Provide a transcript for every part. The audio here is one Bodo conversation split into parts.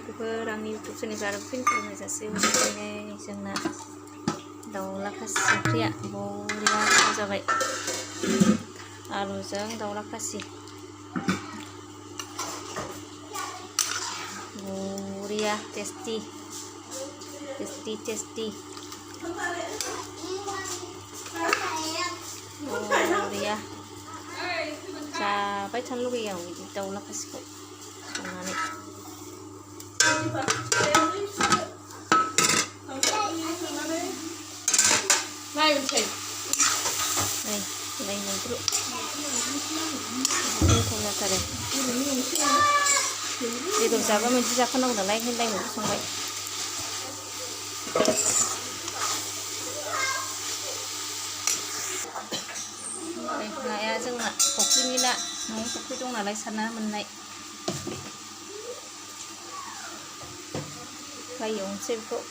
लोगोफोर आंनि इउटुब चेनेलखौ आरो फिन खुलुमनाय जासिहरबाय। जोंना दाउला खासि ओंख्रिया बरिया जाबाय, आलुजों दाउला खासि बरिया टेस्टी टेस्टी टेस्टी बरिया जाबाय थानो लुगैयो आं बिदि दाउला खासिखौ संनानै। नै मैद्रु गोथाव जाथारो। बेदर जाबा मैद्रु जाफानांगौ नालाय ओंखायनो लाइ मैद्रु संबाय। नाया जोंना फुख्रिनि ना, न'आव फुख्रि दं नालाय सारना मोननाय। फ्राय एवनोसै बेखौ।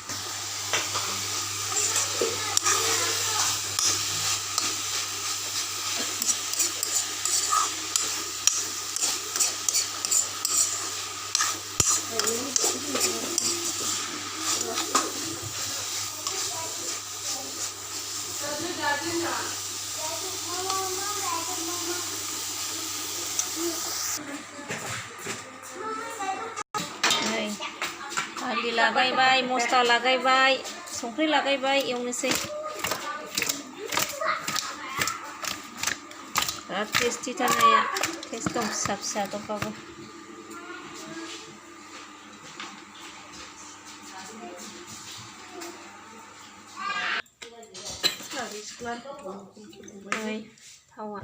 हालदै लागायबाय, मस्ला लागायबाय, संख्रि लागायबाय, एवनोसै। बिराद टेस्टि थारनाया, टेस्ट दं फिसा फिसा दंबाबो। थावा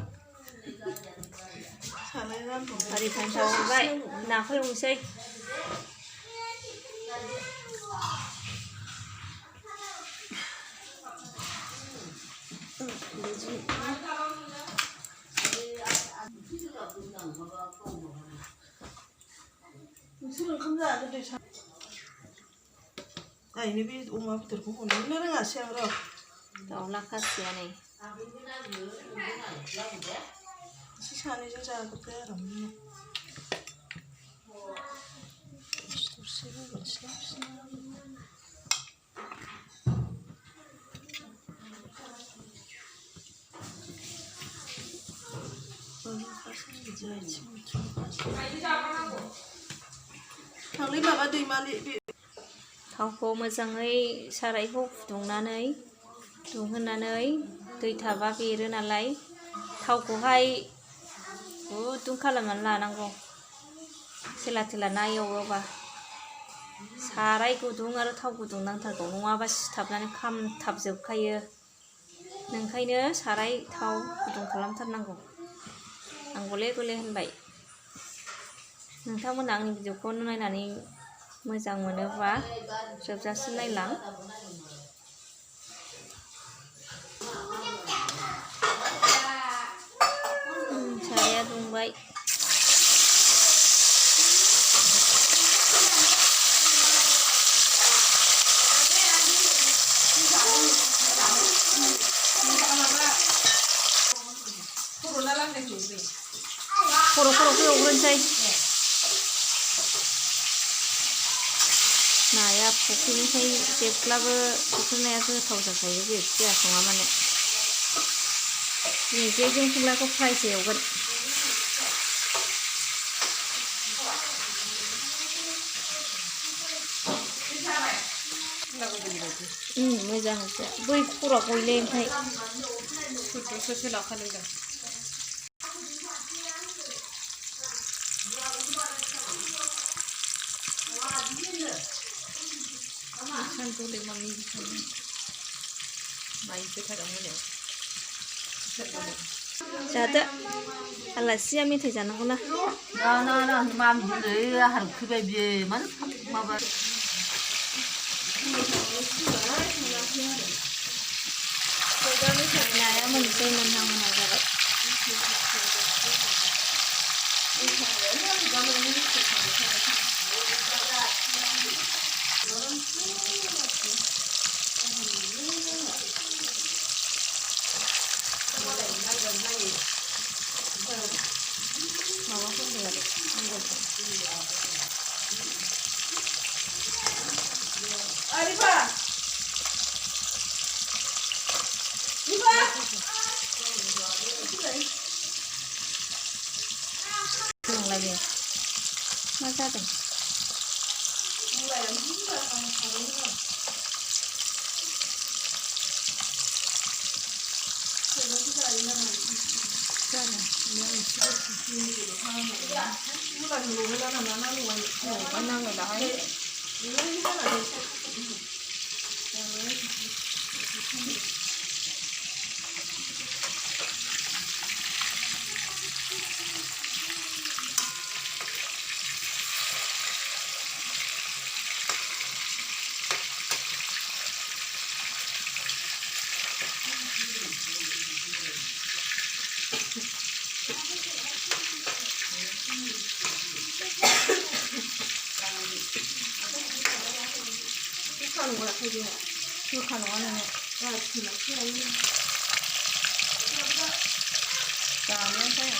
रिफाइन थाव होबाय, नाखौ एवनोसै। नायनो बे अमा बेदरखौ हमनो रोङासै आं र'। दाउला खासिया नै एसे सानैजों जाग्रोबाय आरो दरसे होगोनसै थांलै माबा दैमालि बे थावखौ मोजाङै सारायखौ फुदुंनानै दुंहोनानै दै थाबा बेरो नालाय थावखौहाय गुदुं खालामनानै लानांगौ। थेला थेला ना एवोबा साराय गुदुं आरो थाव गुदुं नांथारगौ, नङाबा सिथाबनानै खामथाबजोबखायो। ओंखायनो साराय थाव गुदुं खालामथारनांगौ। आं गले गले होनबाय। नोंथांमोना आंनि भिडिअखौ नायनानै मोजां मोनोबा जोबजासिम नायलां। साराया दुंबाय। खर'खौ एवग्रोनोसै। नाया फुख्रिनिफ्राय जेब्लाबो फुख्रि नाया गोथाव जाखायो, जेखि जाया सङा माने। जे जों खुमब्राखौ फ्रायसो एवगोन। मोजां बै खर'आ गयले ओमफ्राय ससे लाखादों। जादो, आलासिया मेथाइ जानांगौ ना। नाया मोनसै, मोनहां मोनहां जाबाय। माबाफोर Mulai yang ini lah kalau Mulai dulu lah nama mulai. Có năng rồi đấy. Mulai ini kan ada. Kan gua kayak Chưa khăn nó này nè. thì nó cái này. Chào nữa thế.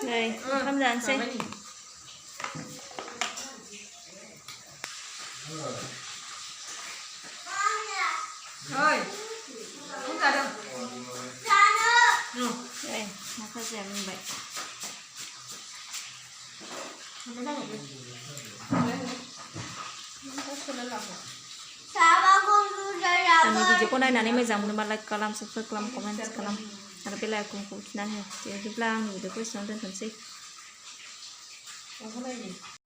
Đây, tham gia xem. Rồi. Không ra đâu. Đây, nó có rèm như vậy. Dan di video ko na nani may jam na like kalam subscribe kalam comment kalam ada pila kung kukinan he. Jadi bilang video ko isang dan sih. Không có đây gì.